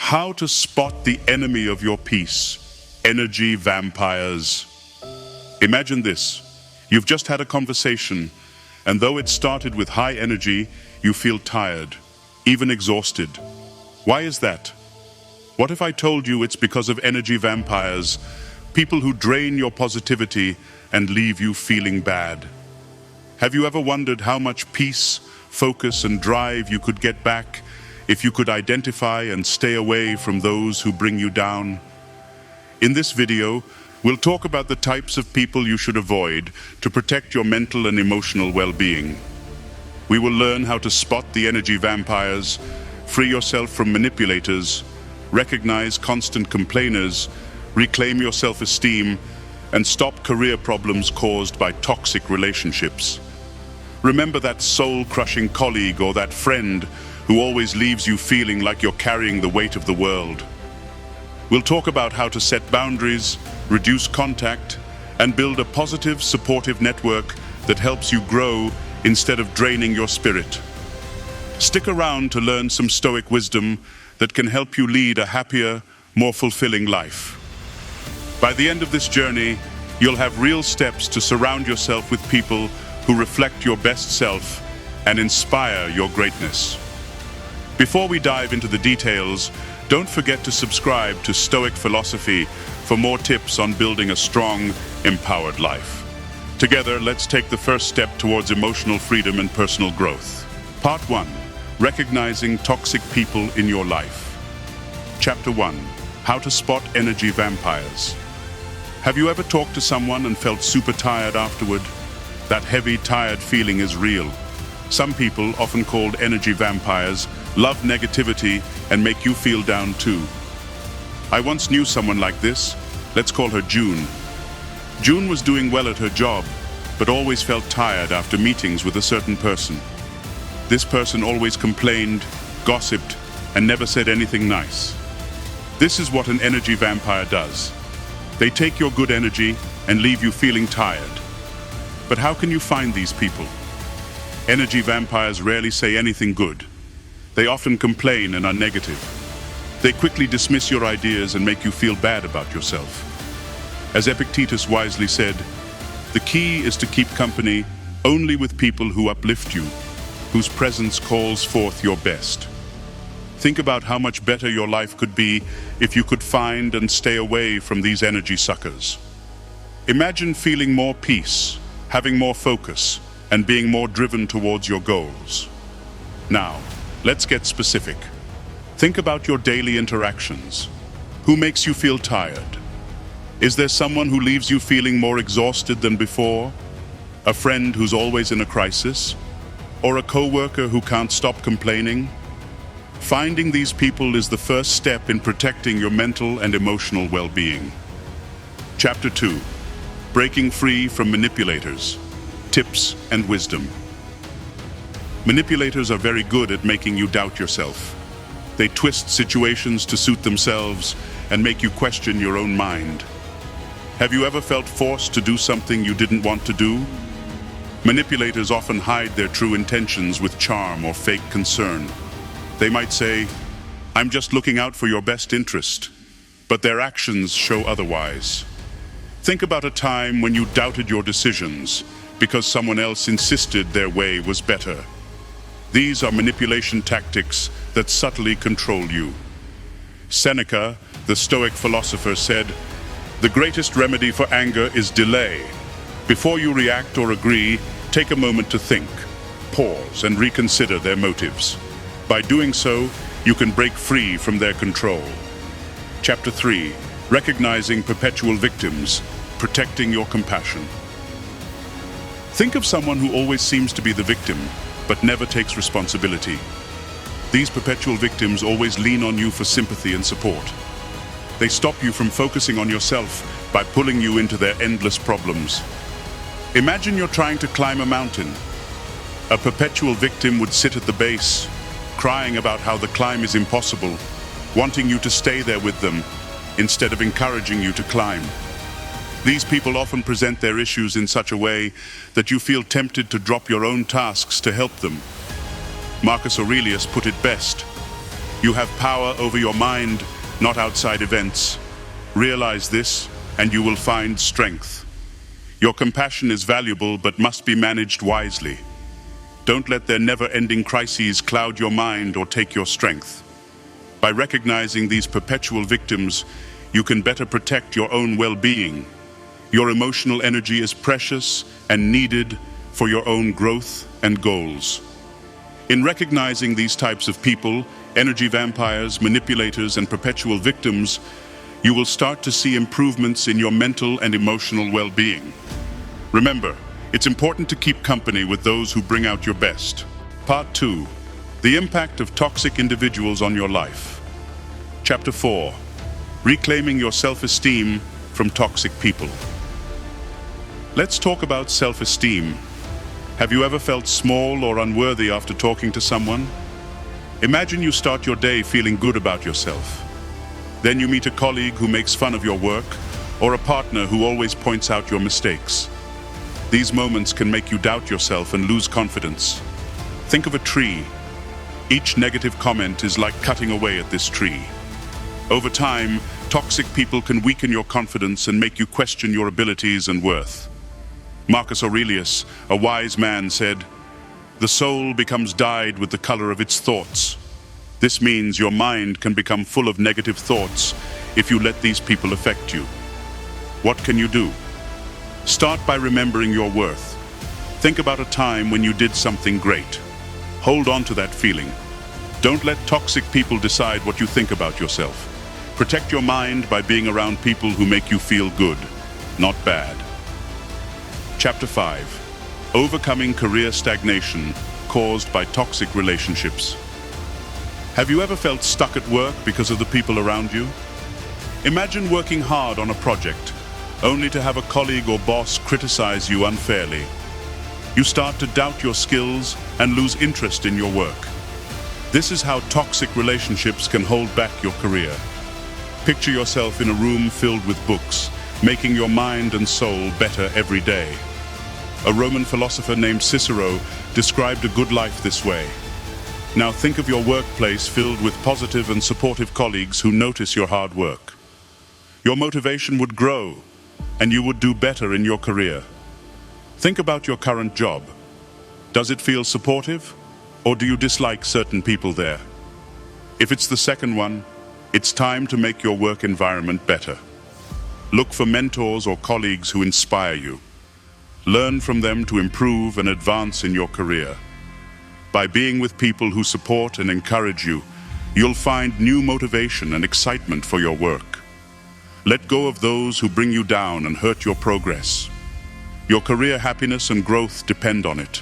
How to spot the enemy of your peace, energy vampires. Imagine this. You've just had a conversation, and though it started with high energy, you feel tired, even exhausted. Why is that? What if I told you it's because of energy vampires, people who drain your positivity and leave you feeling bad? Have you ever wondered how much peace, focus, and drive you could get back if you could identify and stay away from those who bring you down? In this video, we'll talk about the types of people you should avoid to protect your mental and emotional well-being. We will learn how to spot the energy vampires, free yourself from manipulators, recognize constant complainers, reclaim your self-esteem, and stop career problems caused by toxic relationships. Remember that soul-crushing colleague or that friend who always leaves you feeling like you're carrying the weight of the world. We'll talk about how to set boundaries, reduce contact, and build a positive, supportive network that helps you grow instead of draining your spirit. Stick around to learn some Stoic wisdom that can help you lead a happier, more fulfilling life. By the end of this journey, you'll have real steps to surround yourself with people who reflect your best self and inspire your greatness. Before we dive into the details, don't forget to subscribe to Stoic Philosophy for more tips on building a strong, empowered life. Together, let's take the first step towards emotional freedom and personal growth. Part 1. Recognizing toxic people in your life. Chapter 1. How to spot energy vampires. Have you ever talked to someone and felt super tired afterward? That heavy, tired feeling is real. Some people, often called energy vampires, love negativity and make you feel down too. I once knew someone like this. Let's call her June. June was doing well at her job, but always felt tired after meetings with a certain person. This person always complained, gossiped, and never said anything nice. This is what an energy vampire does. They take your good energy and leave you feeling tired. But how can you find these people? Energy vampires rarely say anything good. They often complain and are negative. They quickly dismiss your ideas and make you feel bad about yourself. As Epictetus wisely said, the key is to keep company only with people who uplift you, whose presence calls forth your best. Think about how much better your life could be if you could find and stay away from these energy suckers. Imagine feeling more peace, having more focus, and being more driven towards your goals. Now, let's get specific. Think about your daily interactions. Who makes you feel tired? Is there someone who leaves you feeling more exhausted than before? A friend who's always in a crisis? Or a coworker who can't stop complaining? Finding these people is the first step in protecting your mental and emotional well-being. Chapter 2. Breaking free from manipulators. Tips and wisdom. Manipulators are very good at making you doubt yourself. They twist situations to suit themselves and make you question your own mind. Have you ever felt forced to do something you didn't want to do? Manipulators often hide their true intentions with charm or fake concern. They might say, "I'm just looking out for your best interest," but their actions show otherwise. Think about a time when you doubted your decisions because someone else insisted their way was better. These are manipulation tactics that subtly control you. Seneca, the Stoic philosopher, said, "The greatest remedy for anger is delay. Before you react or agree, take a moment to think, pause, and reconsider their motives. By doing so, you can break free from their control." Chapter 3. Recognizing perpetual victims, protecting your compassion. Think of someone who always seems to be the victim, but never takes responsibility. These perpetual victims always lean on you for sympathy and support. They stop you from focusing on yourself by pulling you into their endless problems. Imagine you're trying to climb a mountain. A perpetual victim would sit at the base, crying about how the climb is impossible, wanting you to stay there with them instead of encouraging you to climb. These people often present their issues in such a way that you feel tempted to drop your own tasks to help them. Marcus Aurelius put it best, You have power over your mind, not outside events. Realize this, and you will find strength. Your compassion is valuable, but must be managed wisely. Don't let their never-ending crises cloud your mind or take your strength. By recognizing these perpetual victims, you can better protect your own well-being. Your emotional energy is precious and needed for your own growth and goals. In recognizing these types of people, energy vampires, manipulators, and perpetual victims, you will start to see improvements in your mental and emotional well-being. Remember, it's important to keep company with those who bring out your best. Part 2. The impact of toxic individuals on your life. Chapter 4. Reclaiming your self-esteem from toxic people. Let's talk about self-esteem. Have you ever felt small or unworthy after talking to someone? Imagine you start your day feeling good about yourself. Then you meet a colleague who makes fun of your work, or a partner who always points out your mistakes. These moments can make you doubt yourself and lose confidence. Think of a tree. Each negative comment is like cutting away at this tree. Over time, toxic people can weaken your confidence and make you question your abilities and worth. Marcus Aurelius, a wise man, said, "The soul becomes dyed with the color of its thoughts." This means your mind can become full of negative thoughts if you let these people affect you. What can you do? Start by remembering your worth. Think about a time when you did something great. Hold on to that feeling. Don't let toxic people decide what you think about yourself. Protect your mind by being around people who make you feel good, not bad. Chapter 5. Overcoming career stagnation caused by toxic relationships. Have you ever felt stuck at work because of the people around you? Imagine working hard on a project, only to have a colleague or boss criticize you unfairly. You start to doubt your skills and lose interest in your work. This is how toxic relationships can hold back your career. Picture yourself in a room filled with books, making your mind and soul better every day. A Roman philosopher named Cicero described a good life this way. Now think of your workplace filled with positive and supportive colleagues who notice your hard work. Your motivation would grow, and you would do better in your career. Think about your current job. Does it feel supportive, or do you dislike certain people there? If it's the second one, it's time to make your work environment better. Look for mentors or colleagues who inspire you. Learn from them to improve and advance in your career. By being with people who support and encourage you, you'll find new motivation and excitement for your work. Let go of those who bring you down and hurt your progress. Your career happiness and growth depend on it.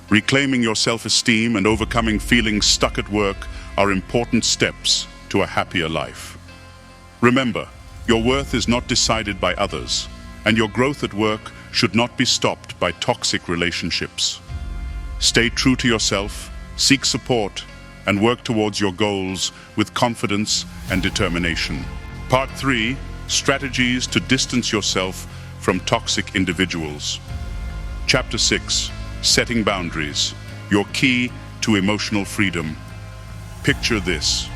Reclaiming your self-esteem and overcoming feeling stuck at work are important steps to a happier life. Remember, your worth is not decided by others, and your growth at work should not be stopped by toxic relationships. Stay true to yourself, seek support, and work towards your goals with confidence and determination. Part 3. Strategies to distance yourself from toxic individuals. Chapter 6. Setting boundaries. Your key to emotional freedom. Picture this.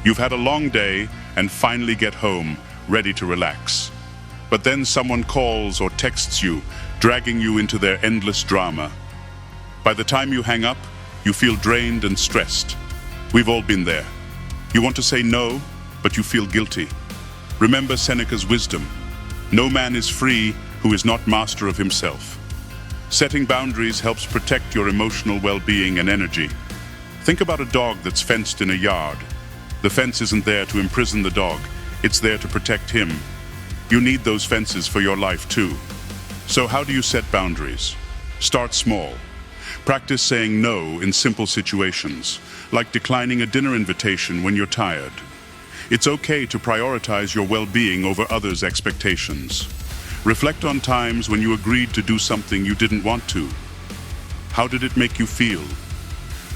You've had a long day and finally get home, ready to relax. But then someone calls or texts you, dragging you into their endless drama. By the time you hang up, you feel drained and stressed. We've all been there. You want to say no, but you feel guilty. Remember Seneca's wisdom. No man is free who is not master of himself. Setting boundaries helps protect your emotional well-being and energy. Think about a dog that's fenced in a yard. The fence isn't there to imprison the dog, it's there to protect him. You need those fences for your life too. So how do you set boundaries? Start small. Practice saying no in simple situations, like declining a dinner invitation when you're tired. It's okay to prioritize your well-being over others' expectations. Reflect on times when you agreed to do something you didn't want to. How did it make you feel?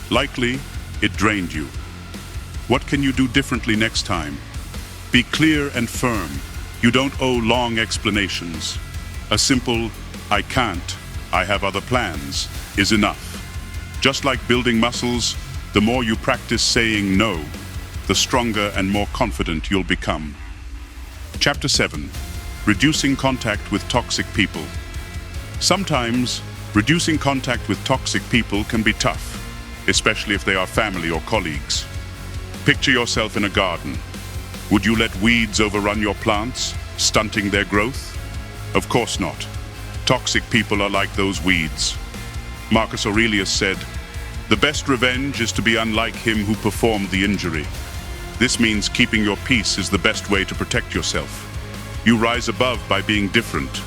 Likely, it drained you. What can you do differently next time? Be clear and firm. You don't owe long explanations. A simple, "I can't, I have other plans," is enough. Just like building muscles, the more you practice saying no, the stronger and more confident you'll become. Chapter 7. Reducing contact with toxic people. Sometimes, reducing contact with toxic people can be tough, especially if they are family or colleagues. Picture yourself in a garden. Would you let weeds overrun your plants, stunting their growth? Of course not. Toxic people are like those weeds. Marcus Aurelius said, "The best revenge is to be unlike him who performed the injury." This means keeping your peace is the best way to protect yourself. You rise above by being different.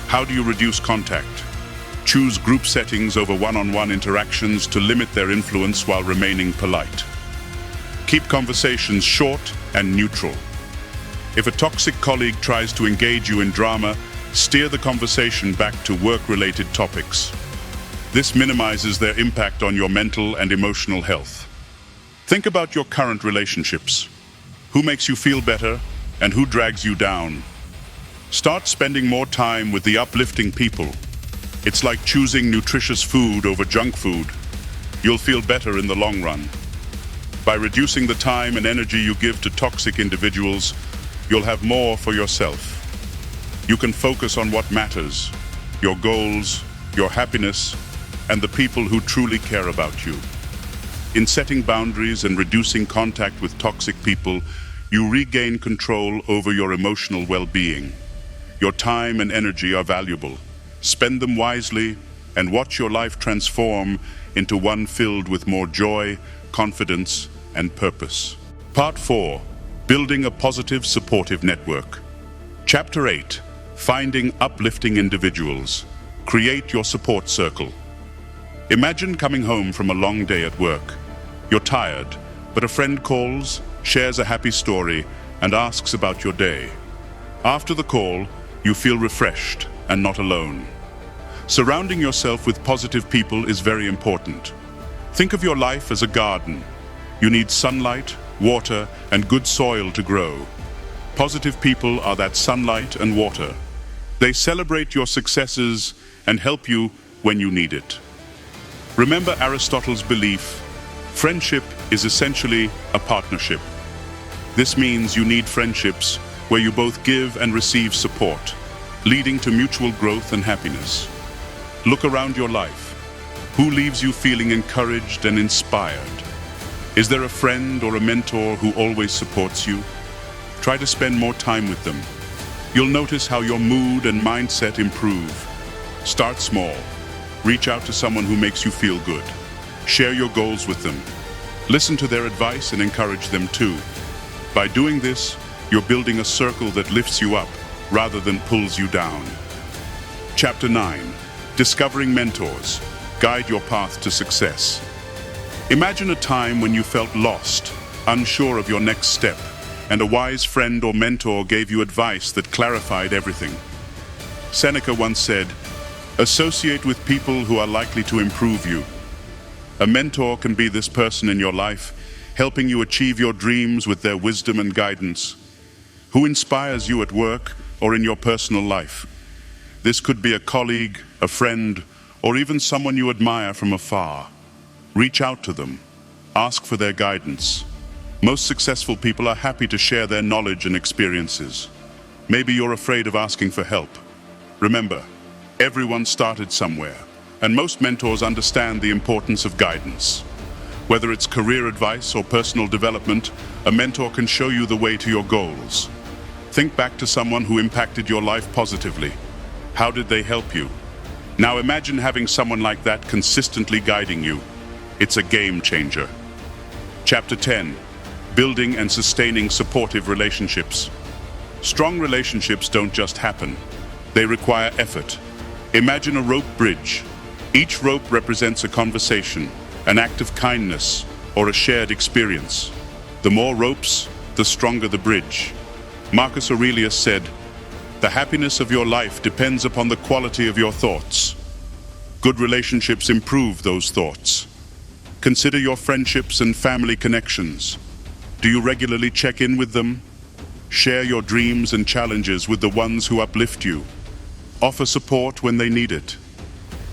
How do you reduce contact? Choose group settings over one-on-one interactions to limit their influence while remaining polite. Keep conversations short and neutral. If a toxic colleague tries to engage you in drama, steer the conversation back to work-related topics. This minimizes their impact on your mental and emotional health. Think about your current relationships. Who makes you feel better and who drags you down? Start spending more time with the uplifting people. It's like choosing nutritious food over junk food. You'll feel better in the long run. By reducing the time and energy you give to toxic individuals, you'll have more for yourself. You can focus on what matters, your goals, your happiness, and the people who truly care about you. In setting boundaries and reducing contact with toxic people, you regain control over your emotional well-being. Your time and energy are valuable. Spend them wisely and watch your life transform into one filled with more joy, confidence, and purpose. Part 4. Building a positive, supportive network. Chapter 8. Finding uplifting individuals. Create your support circle. Imagine coming home from a long day at work. You're tired, but a friend calls, shares a happy story, and asks about your day. After the call, you feel refreshed and not alone. Surrounding yourself with positive people is very important. Think of your life as a garden. You need sunlight, water, and good soil to grow. Positive people are that sunlight and water. They celebrate your successes and help you when you need it. Remember Aristotle's belief, friendship is essentially a partnership. This means you need friendships where you both give and receive support, leading to mutual growth and happiness. Look around your life. Who leaves you feeling encouraged and inspired? Is there a friend or a mentor who always supports you? Try to spend more time with them. You'll notice how your mood and mindset improve. Start small. Reach out to someone who makes you feel good. Share your goals with them. Listen to their advice and encourage them too. By doing this, you're building a circle that lifts you up rather than pulls you down. Chapter 9. Discovering mentors. Guide your path to success. Imagine a time when you felt lost, unsure of your next step, and a wise friend or mentor gave you advice that clarified everything. Seneca once said, "Associate with people who are likely to improve you." A mentor can be this person in your life, helping you achieve your dreams with their wisdom and guidance. Who inspires you at work or in your personal life? This could be a colleague, a friend, or even someone you admire from afar. Reach out to them. Ask for their guidance. Most successful people are happy to share their knowledge and experiences. Maybe you're afraid of asking for help. Remember, everyone started somewhere, and most mentors understand the importance of guidance. Whether it's career advice or personal development, a mentor can show you the way to your goals. Think back to someone who impacted your life positively. How did they help you? Now imagine having someone like that consistently guiding you. It's a game changer. Chapter 10. Building and sustaining supportive relationships. Strong relationships don't just happen. They require effort. Imagine a rope bridge. Each rope represents a conversation, an act of kindness, or a shared experience. The more ropes, the stronger the bridge. Marcus Aurelius said, "The happiness of your life depends upon the quality of your thoughts." Good relationships improve those thoughts. Consider your friendships and family connections. Do you regularly check in with them? Share your dreams and challenges with the ones who uplift you. Offer support when they need it.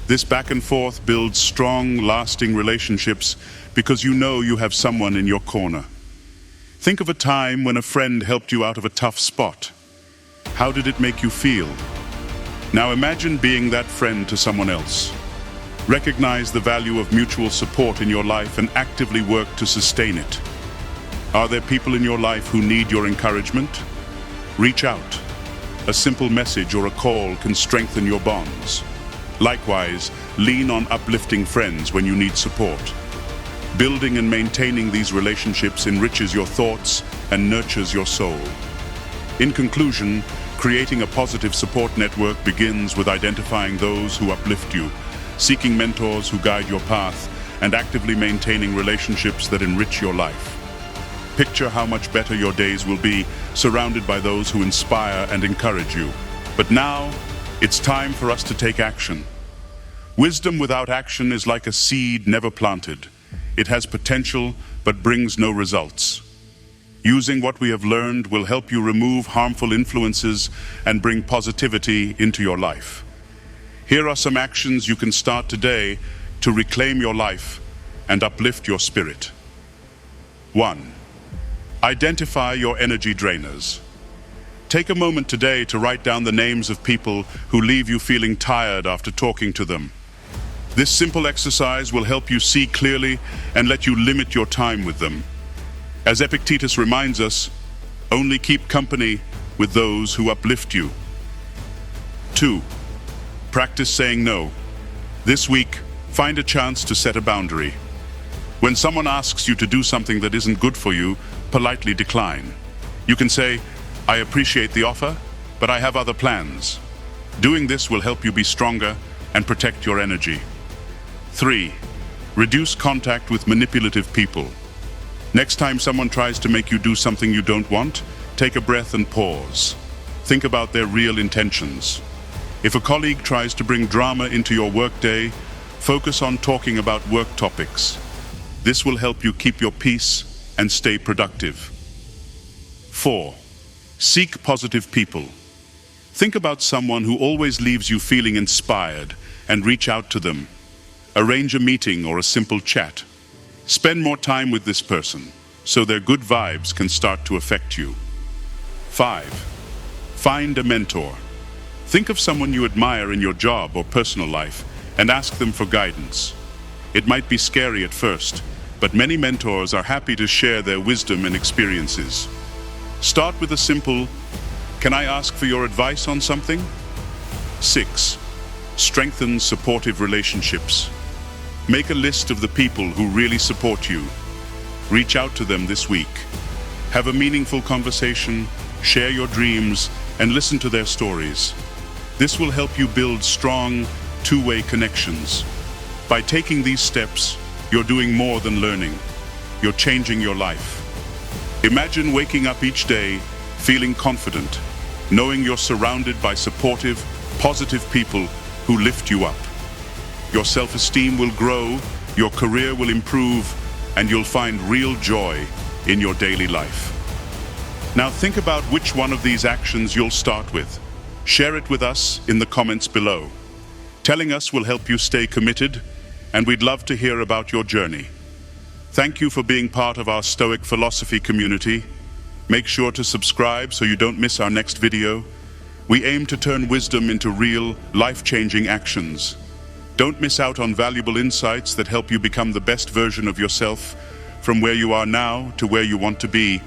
This back and forth builds strong, lasting relationships because you know you have someone in your corner. Think of a time when a friend helped you out of a tough spot. How did it make you feel? Now imagine being that friend to someone else. Recognize the value of mutual support in your life and actively work to sustain it. Are there people in your life who need your encouragement? Reach out. A simple message or a call can strengthen your bonds. Likewise, lean on uplifting friends when you need support. Building and maintaining these relationships enriches your thoughts and nurtures your soul. In conclusion, creating a positive support network begins with identifying those who uplift you, seeking mentors who guide your path, and actively maintaining relationships that enrich your life. Picture how much better your days will be, surrounded by those who inspire and encourage you. But now, it's time for us to take action. Wisdom without action is like a seed never planted. It has potential, but brings no results. Using what we have learned will help you remove harmful influences and bring positivity into your life. Here are some actions you can start today to reclaim your life and uplift your spirit. 1. Identify your energy drainers. Take a moment today to write down the names of people who leave you feeling tired after talking to them. This simple exercise will help you see clearly and let you limit your time with them. As Epictetus reminds us, only keep company with those who uplift you. 2. Practice saying no. This week, find a chance to set a boundary. When someone asks you to do something that isn't good for you, politely decline. You can say, "I appreciate the offer, but I have other plans." Doing this will help you be stronger and protect your energy. 3. Reduce contact with manipulative people. Next time someone tries to make you do something you don't want, take a breath and pause. Think about their real intentions. If a colleague tries to bring drama into your workday, focus on talking about work topics. This will help you keep your peace and stay productive. 4. Seek positive people. Think about someone who always leaves you feeling inspired and reach out to them. Arrange a meeting or a simple chat. Spend more time with this person so their good vibes can start to affect you. 5. Find a mentor. Think of someone you admire in your job or personal life and ask them for guidance. It might be scary at first, but many mentors are happy to share their wisdom and experiences. Start with a simple, "Can I ask for your advice on something?" 6. Strengthen supportive relationships. Make a list of the people who really support you. Reach out to them this week. Have a meaningful conversation, share your dreams, and listen to their stories. This will help you build strong, two-way connections. By taking these steps, you're doing more than learning. You're changing your life. Imagine waking up each day feeling confident, knowing you're surrounded by supportive, positive people who lift you up. Your self-esteem will grow, your career will improve, and you'll find real joy in your daily life. Now think about which one of these actions you'll start with. Share it with us in the comments below. Telling us will help you stay committed, and we'd love to hear about your journey. Thank you for being part of our Stoic Philosophy community. Make sure to subscribe so you don't miss our next video. We aim to turn wisdom into real, life-changing actions. Don't miss out on valuable insights that help you become the best version of yourself, from where you are now to where you want to be.